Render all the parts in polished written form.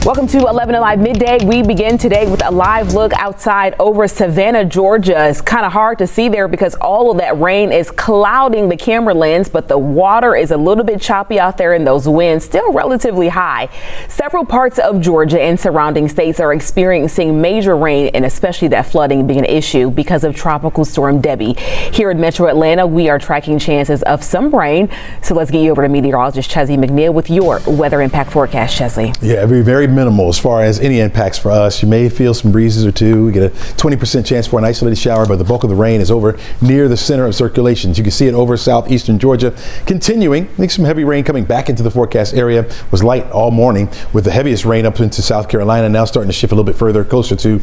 Welcome to 11Alive Midday. We begin today with a live look outside over Savannah, Georgia. It's kind of hard to see there because all of that rain is clouding the camera lens, but the water is a little bit choppy out there and those winds still relatively high. Several parts of Georgia and surrounding states are experiencing major rain, and especially that flooding being an issue because of Tropical Storm Debbie. Here in Metro Atlanta, we are tracking chances of some rain. So let's get you over to meteorologist Chesley McNeil with your weather impact forecast. Chesley. Yeah, very minimal as far as any impacts for us. You may feel some breezes or two. We get a 20% chance for an isolated shower, but the bulk of the rain is over near the center of circulations. You can see it over southeastern Georgia. Continuing, I think some heavy rain coming back into the forecast area. Was light all morning with the heaviest rain up into South Carolina, now starting to shift a little bit further closer to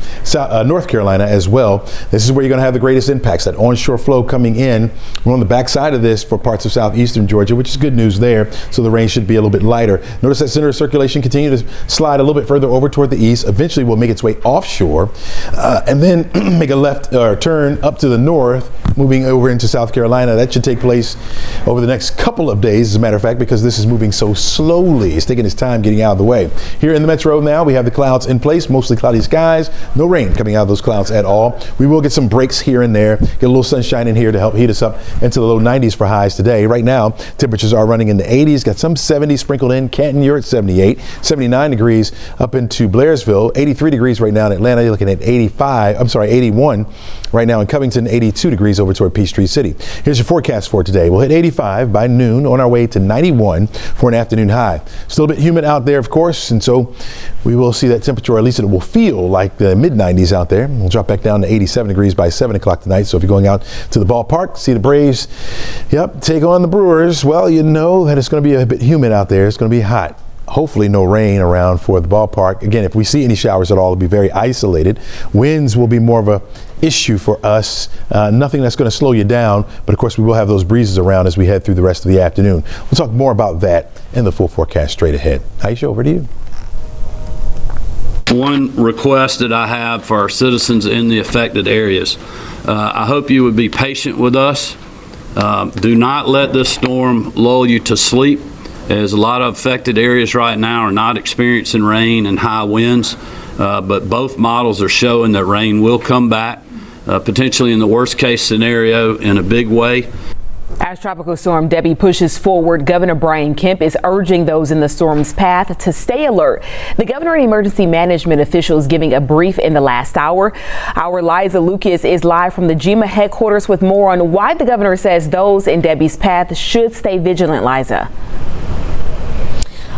North Carolina as well. This is where you're going to have the greatest impacts, that onshore flow coming in. We're on the backside of this for parts of southeastern Georgia, which is good news there. So the rain should be a little bit lighter. Notice that center of circulation continue to slide a little bit further over toward the east. Eventually will make its way offshore and then make a left turn up to the north, moving over into South Carolina. That should take place over the next couple of days, as a matter of fact, because this is moving so slowly. It's taking its time getting out of the way. Here in the metro now, we have the clouds in place, mostly cloudy skies, no rain coming out of those clouds at all. We will get some breaks here and there, get a little sunshine in here to help heat us up into the low 90s for highs today. Right now, temperatures are running in the 80s, got some 70s sprinkled in. Canton, you're at 78, 79 degrees up into Blairsville, 83 degrees right now in Atlanta. You're looking at 81 right now in Covington, 82 degrees over toward Peachtree City. Here's your forecast for today. We'll hit 85 by noon, on our way to 91 for an afternoon high. Still a bit humid out there, of course, and so we will see that temperature, or at least it will feel like the mid 90s out there. We'll drop back down to 87 degrees by 7 o'clock tonight. So if you're going out to the ballpark, see the Braves, take on the Brewers, well, you know that it's going to be a bit humid out there. It's going to be hot. Hopefully no rain around for the ballpark. Again, if we see any showers at all, it'll be very isolated. Winds will be more of a issue for us. Nothing that's going to slow you down, but of course we will have those breezes around as we head through the rest of the afternoon. We'll talk more about that in the full forecast straight ahead. Aisha, over to you. One request that I have for our citizens in the affected areas, I hope you would be patient with us. Do not let this storm lull you to sleep, as a lot of affected areas right now are not experiencing rain and high winds, but both models are showing that rain will come back, potentially in the worst case scenario in a big way. As Tropical Storm Debbie pushes forward, Governor Brian Kemp is urging those in the storm's path to stay alert. The governor and emergency management officials giving a brief in the last hour. Our Liza Lucas is live from the GEMA headquarters with more on why the governor says those in Debbie's path should stay vigilant. Liza.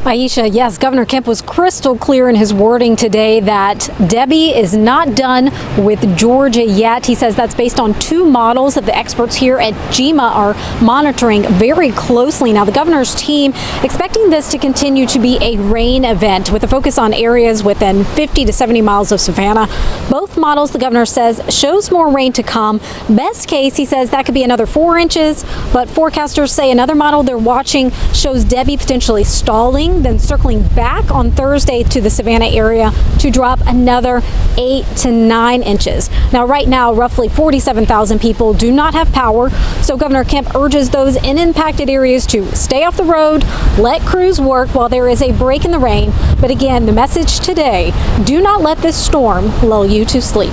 Aisha, yes, Governor Kemp was crystal clear in his wording today that Debbie is not done with Georgia yet. He says that's based on two models that the experts here at GEMA are monitoring very closely. Now, the governor's team expecting this to continue to be a rain event with a focus on areas within 50 to 70 miles of Savannah. Both models, the governor says, shows more rain to come. Best case, he says, that could be another 4 inches, but forecasters say another model they're watching shows Debbie potentially stalling, then circling back on Thursday to the Savannah area to drop another 8 to 9 inches. Now, right now, roughly 47,000 people do not have power, so Governor Kemp urges those in impacted areas to stay off the road, let crews work while there is a break in the rain. But again, the message today, do not let this storm lull you to sleep.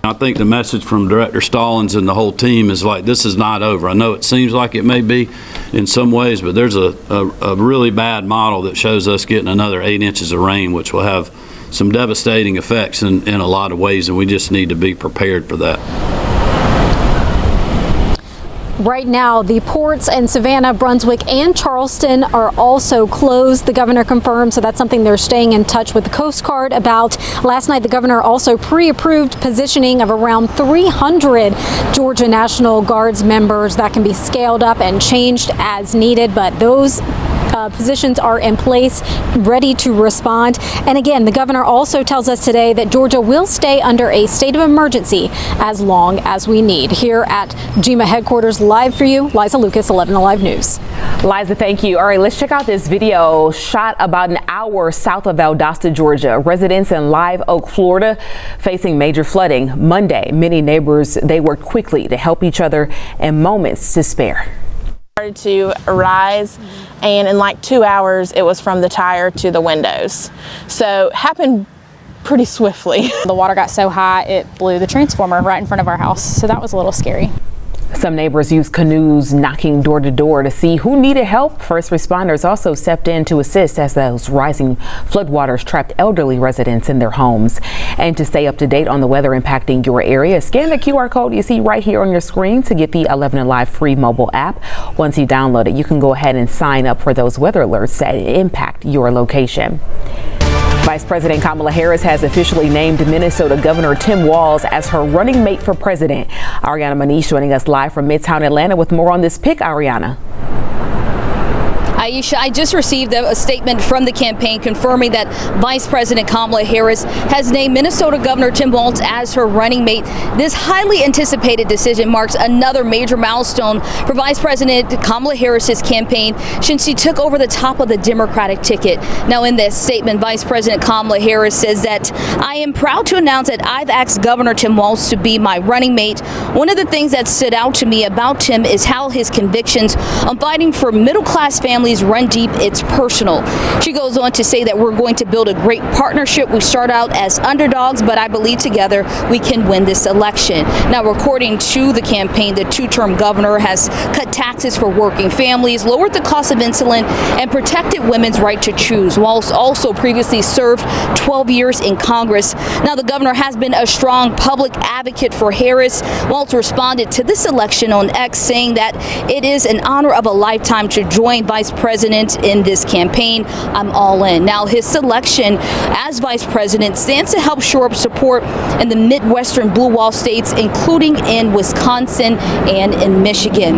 I think the message from Director Stallings and the whole team is like, this is not over. I know it seems like it may be in some ways, but there's a really bad model that shows us getting another 8 inches of rain, which will have some devastating effects in a lot of ways, and we just need to be prepared for that. Right now, the ports in Savannah, Brunswick, and Charleston are also closed, the governor confirmed, so that's something they're staying in touch with the Coast Guard about. Last night, the governor also pre-approved positioning of around 300 Georgia National Guards members that can be scaled up and changed as needed, but those positions are in place, ready to respond. And again, the governor also tells us today that Georgia will stay under a state of emergency as long as we need. Here at GEMA headquarters, live for you, Liza Lucas, 11Alive News. Liza, thank you. All right, let's check out this video shot about an hour south of Valdosta, Georgia. Residents in Live Oak, Florida, facing major flooding Monday. Many neighbors, they worked quickly to help each other and moments to spare. Started to rise, and in like 2 hours it was from the tire to the windows. So it happened pretty swiftly. The water got so high it blew the transformer right in front of our house, so that was a little scary. Some neighbors used canoes knocking door to door to see who needed help. First responders also stepped in to assist as those rising floodwaters trapped elderly residents in their homes. And to stay up to date on the weather impacting your area, scan the QR code you see right here on your screen to get the 11Alive free mobile app. Once you download it, you can go ahead and sign up for those weather alerts that impact your location. Vice President Kamala Harris has officially named Minnesota Governor Tim Walz as her running mate for president. Ariana Manish joining us live from Midtown Atlanta with more on this pick. Ariana. Aisha, I just received a statement from the campaign confirming that Vice President Kamala Harris has named Minnesota Governor Tim Walz as her running mate. This highly anticipated decision marks another major milestone for Vice President Kamala Harris's campaign since she took over the top of the Democratic ticket. Now, in this statement, Vice President Kamala Harris says that I am proud to announce that I've asked Governor Tim Walz to be my running mate. One of the things that stood out to me about Tim is how his convictions on fighting for middle-class families run deep. It's personal. She goes on to say that we're going to build a great partnership. We start out as underdogs, but I believe together we can win this election. Now, according to the campaign, the two-term governor has cut taxes for working families, lowered the cost of insulin, and protected women's right to choose. Walz also previously served 12 years in Congress. Now, the governor has been a strong public advocate for Harris. Walz responded to this election on X, saying that it is an honor of a lifetime to join Vice President in this campaign. I'm all in. Now, his selection as Vice President stands to help shore up support in the Midwestern blue wall states, including in Wisconsin and in Michigan.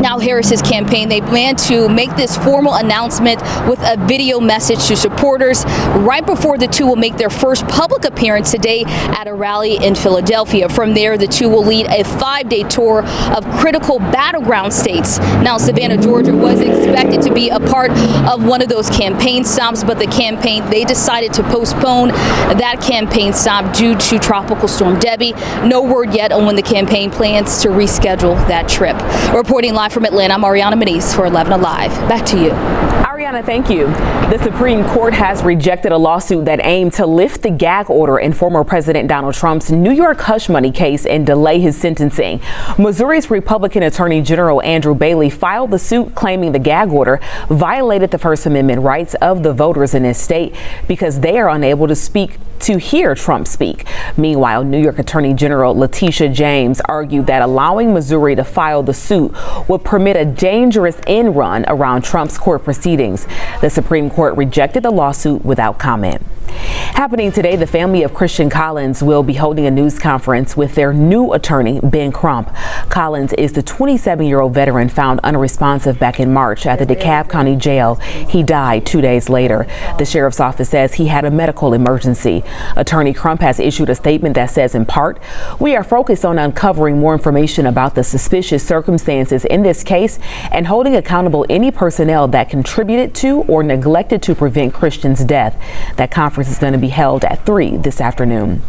Now, Harris's campaign, they plan to make this formal announcement with a video message to supporters right before the two will make their first public appearance today at a rally in Philadelphia. From there, the two will lead a 5-day tour of critical battleground states. Now, Savannah, Georgia was expected to be a part of one of those campaign stops, but the campaign, they decided to postpone that campaign stop due to Tropical Storm Debbie. No word yet on when the campaign plans to reschedule that trip. Reporting live from Atlanta, I'm Ariana Maniz for 11Alive. Back to you. Ariana, thank you. The Supreme Court has rejected a lawsuit that aimed to lift the gag order in former President Donald Trump's New York hush money case and delay his sentencing. Missouri's Republican Attorney General Andrew Bailey filed the suit claiming the gag order violated the First Amendment rights of the voters in his state because they are unable to hear Trump speak. Meanwhile, New York Attorney General Letitia James argued that allowing Missouri to file the suit would permit a dangerous end run around Trump's court proceedings. The Supreme Court rejected the lawsuit without comment. Happening today, the family of Christian Collins will be holding a news conference with their new attorney, Ben Crump. Collins is the 27-year-old veteran found unresponsive back in March at the DeKalb County Jail. He died 2 days later. The sheriff's office says he had a medical emergency. Attorney Crump has issued a statement that says, in part, we are focused on uncovering more information about the suspicious circumstances in this case and holding accountable any personnel that contributed to or neglected to prevent Christian's death. That conference is going to be held at 3 this afternoon.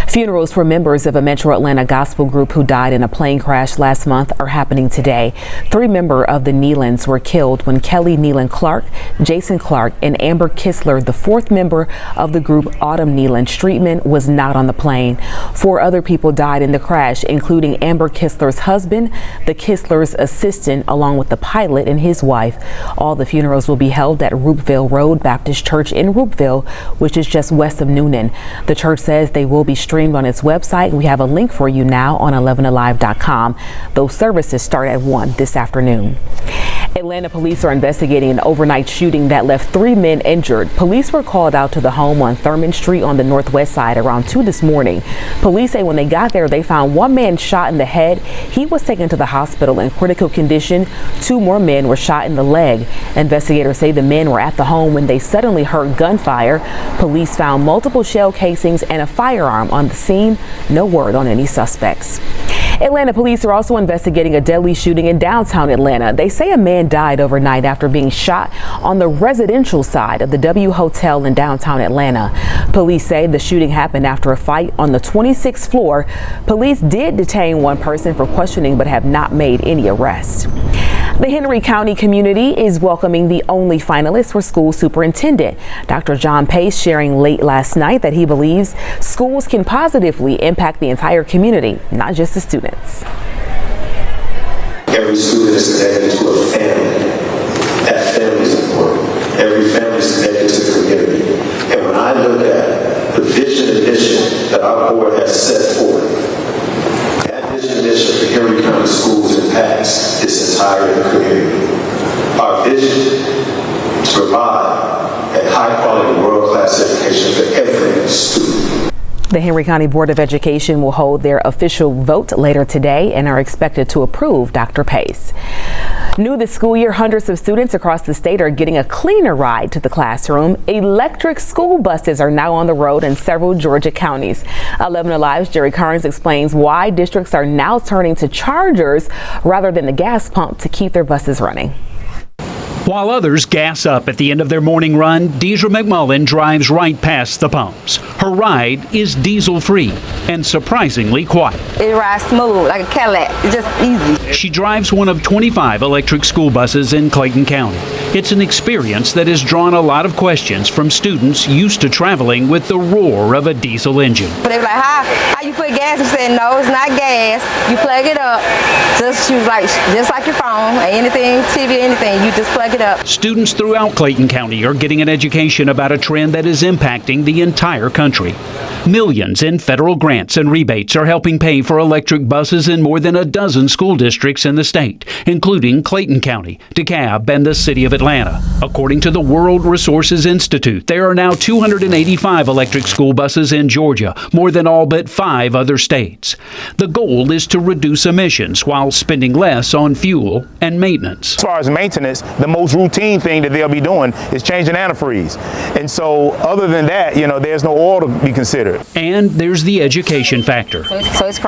Funerals for members of a Metro Atlanta gospel group who died in a plane crash last month are happening today. 3 members of the Nealons were killed when Kelly Nealon Clark, Jason Clark, and Amber Kistler, the 4th member of the group Autumn Nealon Streetman, was not on the plane. 4 other people died in the crash, including Amber Kistler's husband, the Kistler's assistant, along with the pilot and his wife. All the funerals will be held at Roopville Road Baptist Church in Roopville, which is just west of Noonan. The church says they will be streamed on its website. We have a link for you now on 11alive.com. Those services start at 1 this afternoon. Atlanta police are investigating an overnight shooting that left 3 men injured. Police were called out to the home on Thurman Street on the northwest side around 2 this morning. Police say when they got there, they found 1 man shot in the head. He was taken to the hospital in critical condition. 2 more men were shot in the leg. Investigators say the men were at the home when they suddenly heard gunfire. Police found multiple shell casings and a firearm on the scene. No word on any suspects. Atlanta police are also investigating a deadly shooting in downtown Atlanta. They say a man died overnight after being shot on the residential side of the W Hotel in downtown Atlanta. Police say the shooting happened after a fight on the 26th floor. Police did detain 1 person for questioning but have not made any arrests. The Henry County community is welcoming the only finalist for school superintendent. Dr. John Pace sharing late last night that he believes schools can positively impact the entire community, not just the students. Every student is connected to a family. That family is important. Every family is connected to the community. And when I look at the vision and mission that our board has set forth, that vision and mission for Henry County Schools impacts this entire community. Our vision is to provide a high-quality, world-class education for every student. The Henry County Board of Education will hold their official vote later today and are expected to approve Dr. Pace. New this school year, hundreds of students across the state are getting a cleaner ride to the classroom. Electric school buses are now on the road in several Georgia counties. 11Alive's Jerry Carnes explains why districts are now turning to chargers rather than the gas pump to keep their buses running. While others gas up at the end of their morning run, Deidre McMullen drives right past the pumps. Her ride is diesel-free and surprisingly quiet. It rides smooth like a Cadillac. It's just easy. She drives one of 25 electric school buses in Clayton County. It's an experience that has drawn a lot of questions from students used to traveling with the roar of a diesel engine. But they were like, how you put gas? You said, no, it's not gas. You plug it up. She was like, just like your phone, anything, TV, anything, you just plug it up. Students throughout Clayton County are getting an education about a trend that is impacting the entire country. Millions in federal grants and rebates are helping pay for electric buses in more than a dozen school districts in the state, including Clayton County, DeKalb, and the city of Atlanta. According to the World Resources Institute, there are now 285 electric school buses in Georgia, more than all but 5 other states. The goal is to reduce emissions while spending less on fuel and maintenance. As far as maintenance, the most routine thing that they'll be doing is changing antifreeze. And so other than that, there's no oil to be considered. And there's the education factor. So it's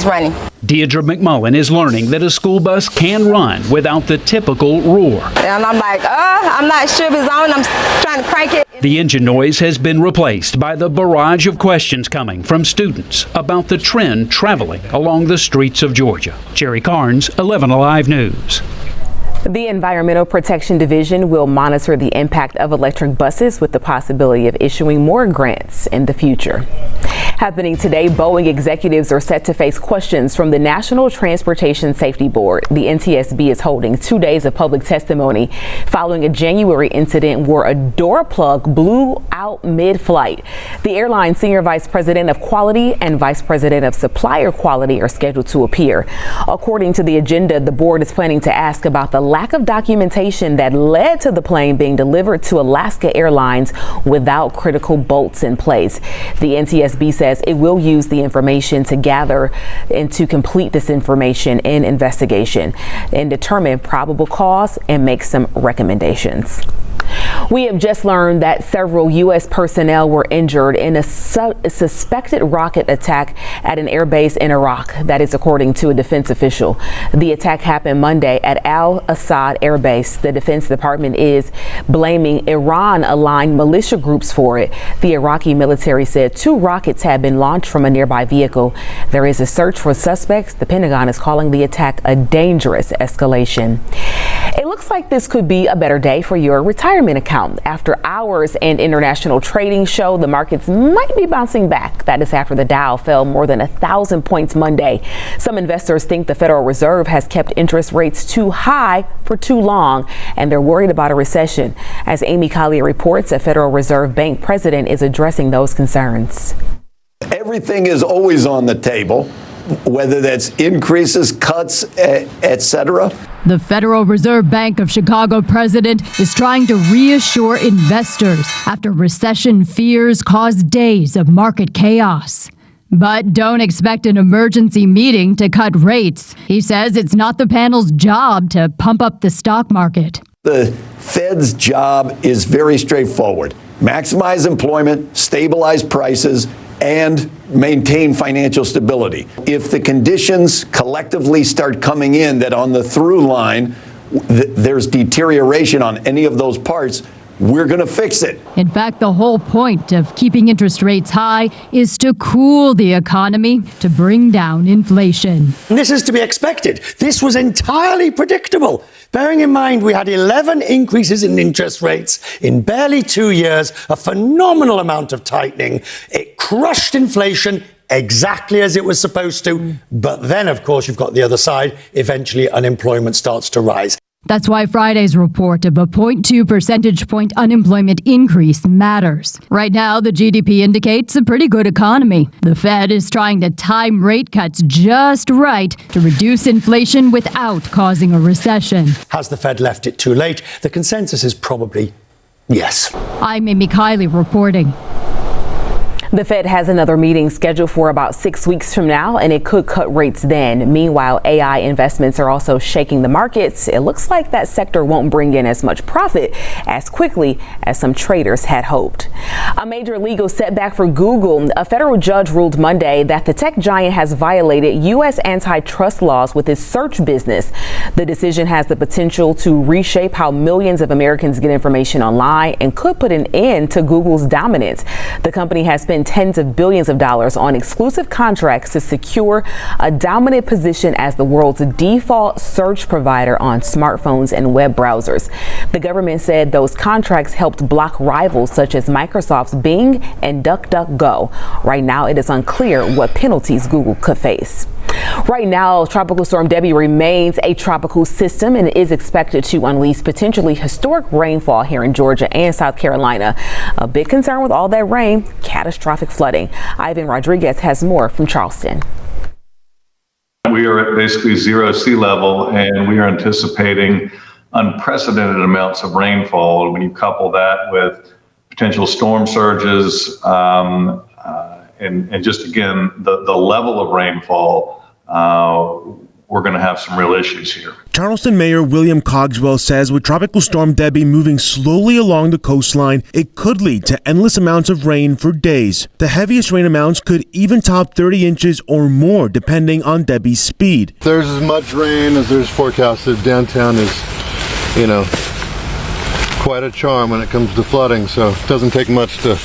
running. Deidre McMullen is learning that a school bus can run without the typical roar. And I'm like, I'm not sure if it's on. I'm trying to crank it. The engine noise has been replaced by the barrage of questions coming from students about the trend traveling along the streets of Georgia. Jerry Carnes, 11Alive News. The Environmental Protection Division will monitor the impact of electric buses with the possibility of issuing more grants in the future. Happening today, Boeing executives are set to face questions from the National Transportation Safety Board. The NTSB is holding 2 days of public testimony following a January incident where a door plug blew out mid-flight. The airline's Senior Vice President of Quality and Vice President of Supplier Quality are scheduled to appear. According to the agenda, the board is planning to ask about the lack of documentation that led to the plane being delivered to Alaska Airlines without critical bolts in place. The NTSB says it will use the information to gather and to complete this information in investigation and determine probable cause and make some recommendations. We have just learned that several U.S. personnel were injured in a suspected rocket attack at an airbase in Iraq. That is according to a defense official. The attack happened Monday at Al-Assad Air Base. The Defense Department is blaming Iran-aligned militia groups for it. The Iraqi military said 2 rockets had been launched from a nearby vehicle. There is a search for suspects. The Pentagon is calling the attack a dangerous escalation. It looks like this could be a better day for your retirement account. After hours and international trading show the markets might be bouncing back. That is after the Dow fell more than 1,000 points Monday. Some investors think the Federal Reserve has kept interest rates too high for too long, and they're worried about a recession. As Amy Collier reports, a Federal Reserve Bank president is addressing those concerns. Everything is always on the table, whether that's increases, cuts, etc. The Federal Reserve Bank of Chicago president is trying to reassure investors after recession fears caused days of market chaos. But don't expect an emergency meeting to cut rates. He says it's not the panel's job to pump up the stock market. The Fed's job is very straightforward. Maximize employment, stabilize prices, and maintain financial stability. If the conditions collectively start coming in that on the through line, there's deterioration on any of those parts, we're going to fix it. In fact, the whole point of keeping interest rates high is to cool the economy, to bring down inflation. And this is to be expected. This was entirely predictable. Bearing in mind we had 11 increases in interest rates in barely 2 years, a phenomenal amount of tightening. It crushed inflation exactly as it was supposed to. But then, of course, you've got the other side. Eventually, unemployment starts to rise. That's why Friday's report of a 0.2 percentage point unemployment increase matters. Right now, the GDP indicates a pretty good economy. The Fed is trying to time rate cuts just right to reduce inflation without causing a recession. Has the Fed left it too late? The consensus is probably yes. I'm Amy Kiley reporting. The Fed has another meeting scheduled for about 6 weeks from now, and it could cut rates then. Meanwhile, AI investments are also shaking the markets. It looks like that sector won't bring in as much profit as quickly as some traders had hoped. A major legal setback for Google. A federal judge ruled Monday that the tech giant has violated U.S. antitrust laws with its search business. The decision has the potential to reshape how millions of Americans get information online and could put an end to Google's dominance. The company has spent tens of billions of dollars on exclusive contracts to secure a dominant position as the world's default search provider on smartphones and web browsers. The government said those contracts helped block rivals such as Microsoft's Bing and DuckDuckGo. Right now, it is unclear what penalties Google could face. Right now, Tropical Storm Debbie remains a tropical system and is expected to unleash potentially historic rainfall here in Georgia and South Carolina. A big concern with all that rain, catastrophic flooding. Ivan Rodriguez has more from Charleston. We are at basically zero sea level, and we are anticipating unprecedented amounts of rainfall. When you couple that with potential storm surges, and just again, the level of rainfall, we're going to have some real issues here. Charleston Mayor William Cogswell says with Tropical Storm Debbie moving slowly along the coastline, it could lead to endless amounts of rain for days. The heaviest rain amounts could even top 30 inches or more, depending on Debbie's speed. If there's as much rain as there's forecasted, downtown is, quite a charm when it comes to flooding, so it doesn't take much to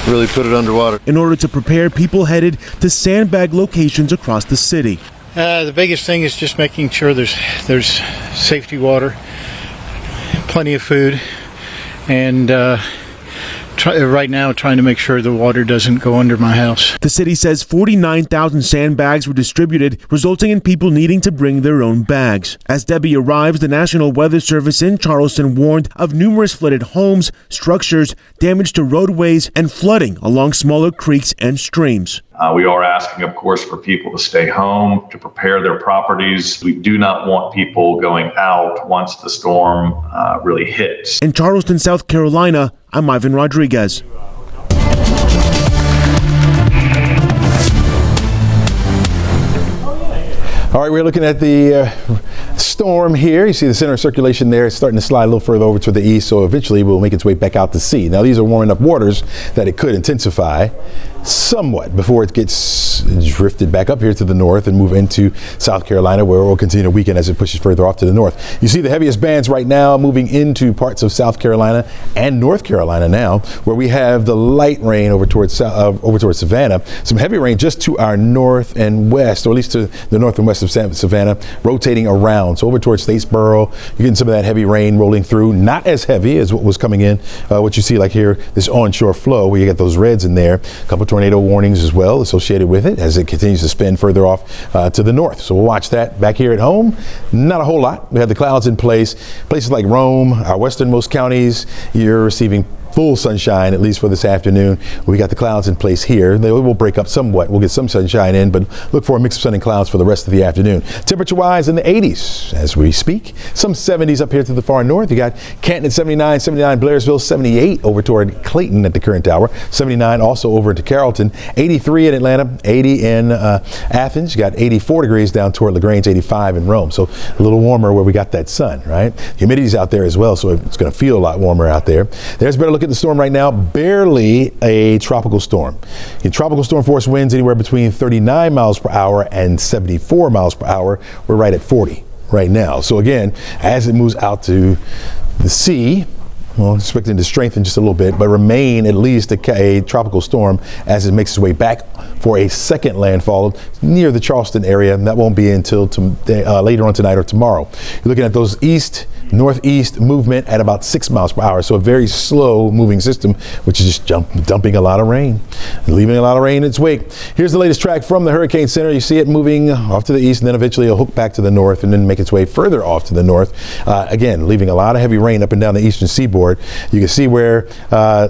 really put it underwater. In order to prepare, people headed to sandbag locations across the city. The biggest thing is just making sure there's safety water, plenty of food, and right now trying to make sure the water doesn't go under my house. The city says 49,000 sandbags were distributed, resulting in people needing to bring their own bags. As Debbie arrives, the National Weather Service in Charleston warned of numerous flooded homes, structures, damage to roadways, and flooding along smaller creeks and streams. We are asking, of course, for people to stay home, to prepare their properties. We do not want people going out once the storm really hits. In Charleston, South Carolina, I'm Ivan Rodriguez. All right, we're looking at the storm here. You see the center of circulation there. It's starting to slide a little further over to the east, so eventually it will make its way back out to sea. Now, these are warm enough waters that it could intensify somewhat before it gets drifted back up here to the north and move into South Carolina, where it will continue to weaken as it pushes further off to the north. You see the heaviest bands right now moving into parts of South Carolina and North Carolina now, where we have the light rain over towards Savannah. Some heavy rain just to our north and west, or at least to the north and west of Savannah, rotating around. So over towards Statesboro, you're getting some of that heavy rain rolling through. Not as heavy as what was coming in, what you see like here, this onshore flow where you get those reds in there. A couple tornado warnings as well associated with it as it continues to spin further off to the north. So we'll watch that back here at home. Not a whole lot. We have the clouds in place. Places like Rome, our westernmost counties, you're receiving full sunshine, at least for this afternoon. We got the clouds in place here. They will break up somewhat. We'll get some sunshine in, but look for a mix of sun and clouds for the rest of the afternoon. Temperature-wise in the 80s as we speak. Some 70s up here to the far north. You got Canton at 79, Blairsville 78 over toward Clayton at the current hour. 79 also over to Carrollton. 83 in Atlanta, 80 in Athens. You got 84 degrees down toward LaGrange, 85 in Rome. So a little warmer where we got that sun, right? Humidity's out there as well, so it's going to feel a lot warmer out there. There's a better look at the storm right now. Barely a tropical storm. In tropical storm force winds anywhere between 39 miles per hour and 74 miles per hour. We're right at 40 right now. So again, as it moves out to the sea, Well, expecting to strengthen just a little bit, but remain at least a tropical storm as it makes its way back for a second landfall near the Charleston area, and that won't be until later on tonight or tomorrow. You're looking at those northeast movement at about 6 miles per hour, so a very slow moving system, which is just dumping a lot of rain, leaving a lot of rain in its wake. Here's the latest track from the Hurricane Center. You see it moving off to the east, and then eventually it'll hook back to the north and then make its way further off to the north, again leaving a lot of heavy rain up and down the eastern seaboard. You can see where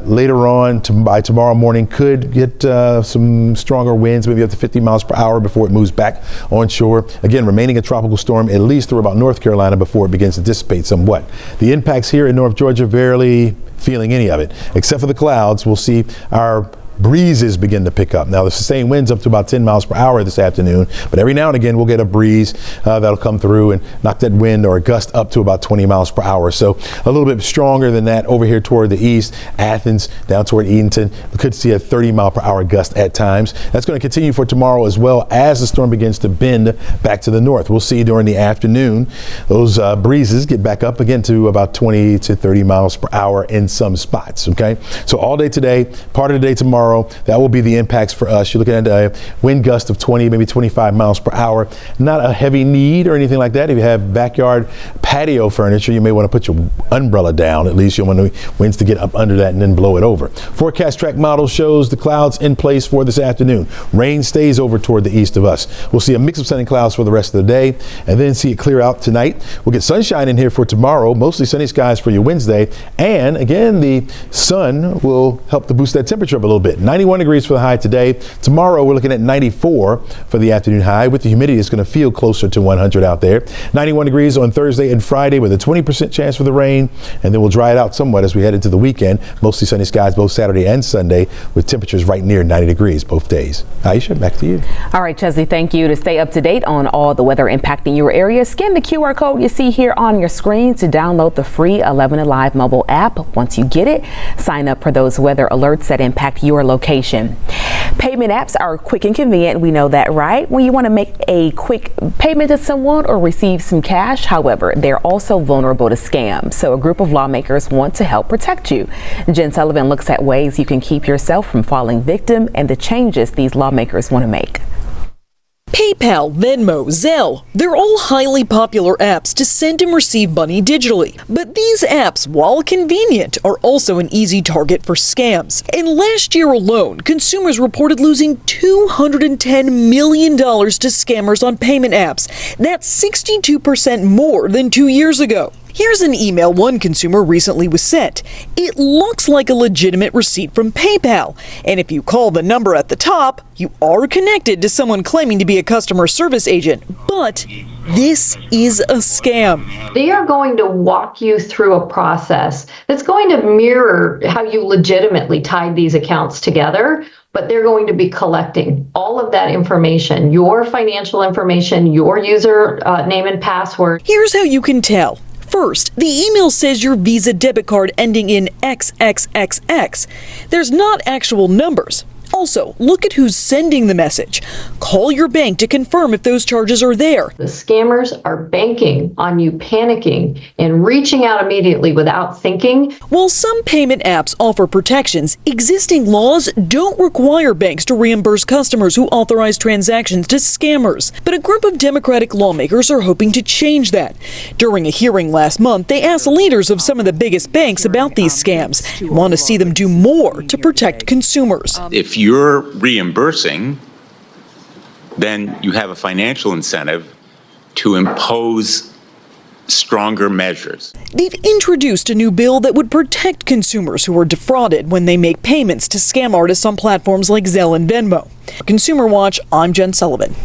later on by tomorrow morning could get some stronger winds, maybe up to 50 miles per hour before it moves back onshore. Again, remaining a tropical storm at least through about North Carolina before it begins to dissipate somewhat. The impacts here in North Georgia, barely feeling any of it, except for the clouds. We'll see our breezes begin to pick up. Now, the sustained winds up to about 10 miles per hour this afternoon, but every now and again we'll get a breeze that'll come through and knock that wind or a gust up to about 20 miles per hour. So a little bit stronger than that over here toward the east. Athens down toward Edenton, we could see a 30 mile per hour gust at times. That's going to continue for tomorrow as well as the storm begins to bend back to the north. We'll see during the afternoon those breezes get back up again to about 20 to 30 miles per hour in some spots. Okay, so all day today, part of the day tomorrow, that will be the impacts for us. You're looking at a wind gust of 20, maybe 25 miles per hour. Not a heavy need or anything like that. If you have backyard patio furniture, you may want to put your umbrella down. At least you want the winds to get up under that and then blow it over. Forecast track model shows the clouds in place for this afternoon. Rain stays over toward the east of us. We'll see a mix of sun and clouds for the rest of the day and then see it clear out tonight. We'll get sunshine in here for tomorrow, mostly sunny skies for your Wednesday. And again, the sun will help to boost that temperature up a little bit. 91 degrees for the high today. Tomorrow we're looking at 94 for the afternoon high. With the humidity, it's going to feel closer to 100 out there. 91 degrees on Thursday and Friday with a 20% chance for the rain, and then we'll dry it out somewhat as we head into the weekend. Mostly sunny skies both Saturday and Sunday with temperatures right near 90 degrees both days. Aisha, back to you. All right, Chesley, thank you. To stay up to date on all the weather impacting your area, scan the QR code you see here on your screen to download the free 11Alive mobile app. Once you get it, sign up for those weather alerts that impact your location. Payment apps are quick and convenient. We know that, right? When you want to make a quick payment to someone or receive some cash, however, they're also vulnerable to scams. So a group of lawmakers want to help protect you. Jen Sullivan looks at ways you can keep yourself from falling victim and the changes these lawmakers want to make. PayPal, Venmo, Zelle, they're all highly popular apps to send and receive money digitally. But these apps, while convenient, are also an easy target for scams. And last year alone, consumers reported losing $210 million to scammers on payment apps. That's 62% more than 2 years ago. Here's an email one consumer recently was sent. It looks like a legitimate receipt from PayPal. And if you call the number at the top, you are connected to someone claiming to be a customer service agent. But this is a scam. They are going to walk you through a process that's going to mirror how you legitimately tied these accounts together. But they're going to be collecting all of that information, your financial information, your user name and password. Here's how you can tell. First, the email says your Visa debit card ending in XXXX. There's not actual numbers. Also, look at who's sending the message. Call your bank to confirm if those charges are there. The scammers are banking on you panicking and reaching out immediately without thinking. While some payment apps offer protections, existing laws don't require banks to reimburse customers who authorize transactions to scammers. But a group of Democratic lawmakers are hoping to change that. During a hearing last month, they asked leaders of some of the biggest banks about these scams and want to see them do more to protect consumers. If you're reimbursing, then you have a financial incentive to impose stronger measures. They've introduced a new bill that would protect consumers who are defrauded when they make payments to scam artists on platforms like Zelle and Venmo. For Consumer Watch, I'm Jen Sullivan.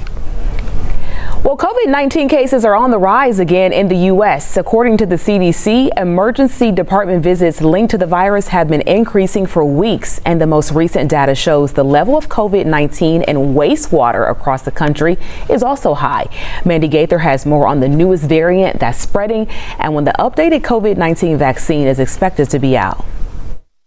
Well, COVID-19 cases are on the rise again in the U.S. According to the CDC, emergency department visits linked to the virus have been increasing for weeks, and the most recent data shows the level of COVID-19 and wastewater across the country is also high. Mandy Gaither has more on the newest variant that's spreading and when the updated COVID-19 vaccine is expected to be out.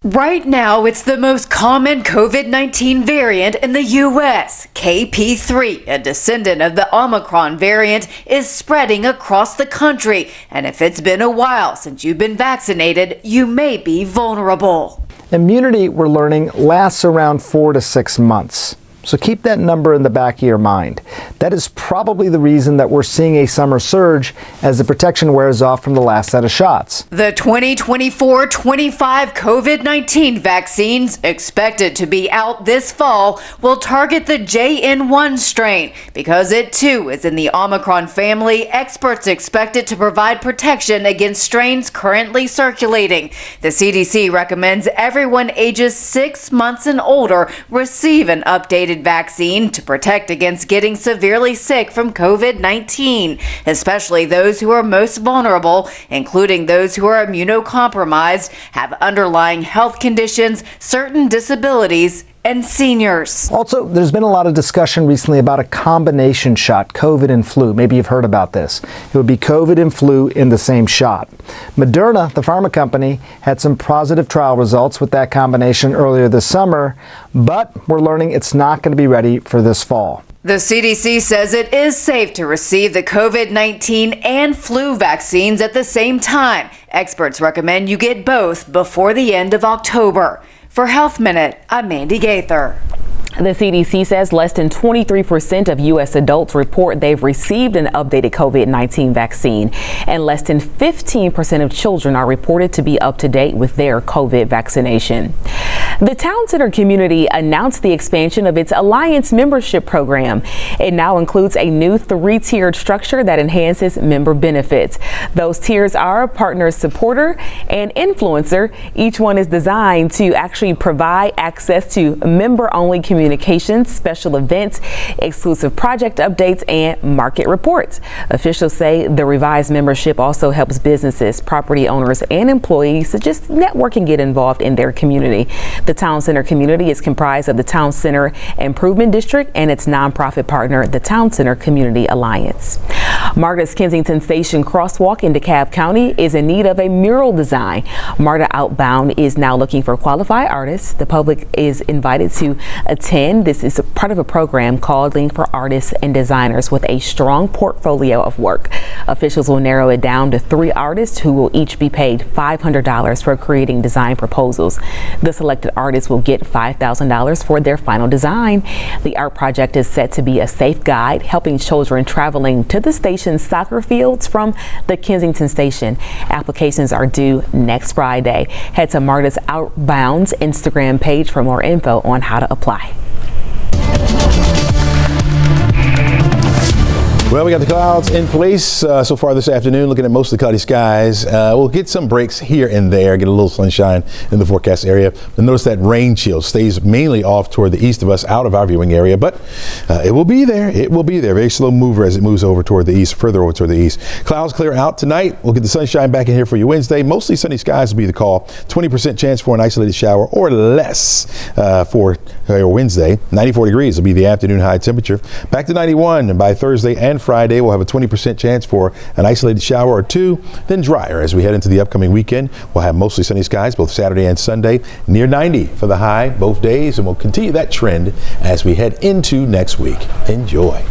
Right now, it's the most common COVID-19 variant in the U.S. KP3, a descendant of the Omicron variant, is spreading across the country. And if it's been a while since you've been vaccinated, you may be vulnerable. Immunity, we're learning, lasts around 4 to 6 months. So keep that number in the back of your mind. That is probably the reason that we're seeing a summer surge as the protection wears off from the last set of shots. The 2024-25 COVID-19 vaccines, expected to be out this fall, will target the JN1 strain. Because it too is in the Omicron family, experts expect it to provide protection against strains currently circulating. The CDC recommends everyone ages 6 months and older receive an updated vaccine to protect against getting severely sick from COVID-19, especially those who are most vulnerable, including those who are immunocompromised, have underlying health conditions, certain disabilities, and seniors. Also, there's been a lot of discussion recently about a combination shot, COVID and flu. Maybe you've heard about this. It would be COVID and flu in the same shot. Moderna, the pharma company, had some positive trial results with that combination earlier this summer, but we're learning it's not going to be ready for this fall. The CDC says it is safe to receive the COVID-19 and flu vaccines at the same time. Experts recommend you get both before the end of October. For Health Minute, I'm Mandy Gaither. The CDC says less than 23% of U.S. adults report they've received an updated COVID-19 vaccine, and less than 15% of children are reported to be up to date with their COVID vaccination. The Town Center community announced the expansion of its Alliance membership program. It now includes a new 3-tiered structure that enhances member benefits. Those tiers are partner, supporter, and influencer. Each one is designed to actually provide access to member-only communications, special events, exclusive project updates, and market reports. Officials say the revised membership also helps businesses, property owners, and employees to just network and get involved in their community. The Town Center community is comprised of the Town Center Improvement District and its nonprofit partner, the Town Center Community Alliance. MARTA's Kensington Station crosswalk in DeKalb County is in need of a mural design. MARTA Outbound is now looking for qualified artists. The public is invited to attend. This is a part of a program calling for artists and designers with a strong portfolio of work. Officials will narrow it down to 3 artists who will each be paid $500 for creating design proposals. The selected artists will get $5,000 for their final design. The art project is set to be a safe guide, helping children traveling to the station's soccer fields from the Kensington Station. Applications are due next Friday. Head to MARTA's Outbound's Instagram page for more info on how to apply. Well, we got the clouds in place so far this afternoon, looking at mostly cloudy skies. We'll get some breaks here and there, get a little sunshine in the forecast area. But notice that rain chill stays mainly off toward the east of us, out of our viewing area, but it will be there. It will be there. Very slow mover as it moves over toward the east, further over toward the east. Clouds clear out tonight. We'll get the sunshine back in here for you Wednesday. Mostly sunny skies will be the call. 20% chance for an isolated shower or less for Wednesday. 94 degrees will be the afternoon high temperature. Back to 91 by Thursday and Friday. We'll have a 20% chance for an isolated shower or 2, then drier as we head into the upcoming weekend. We'll have mostly sunny skies both Saturday and Sunday, near 90 for the high both days, and we'll continue that trend as we head into next week. Enjoy.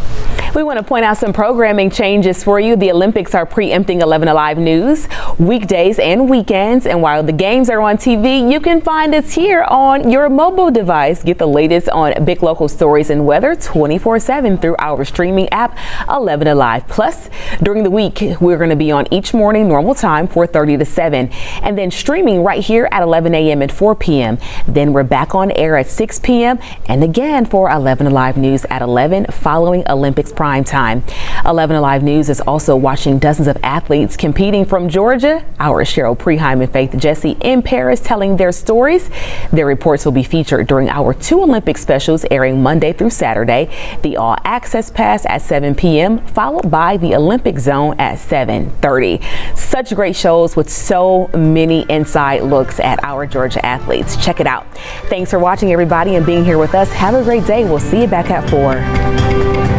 We want to point out some programming changes for you. The Olympics are preempting 11Alive News weekdays and weekends, and while the games are on TV, you can find us here on your mobile device. Get the latest on big local stories and weather 24/7 through our streaming app 11Alive. Plus, during the week, we're going to be on each morning normal time 4:30 to 7, and then streaming right here at 11 a.m. and 4 p.m. Then we're back on air at 6 p.m. and again for 11Alive News at 11 following Olympics prime time. 11Alive News is also watching dozens of athletes competing from Georgia. Our Cheryl Preheim and Faith Jesse in Paris telling their stories. Their reports will be featured during our 2 Olympic specials airing Monday through Saturday. The All Access Pass at 7 p.m. followed by the Olympic Zone at 7:30. Such great shows with so many inside looks at our Georgia athletes. Check it out. Thanks for watching, everybody, and being here with us. Have a great day. We'll see you back at 4.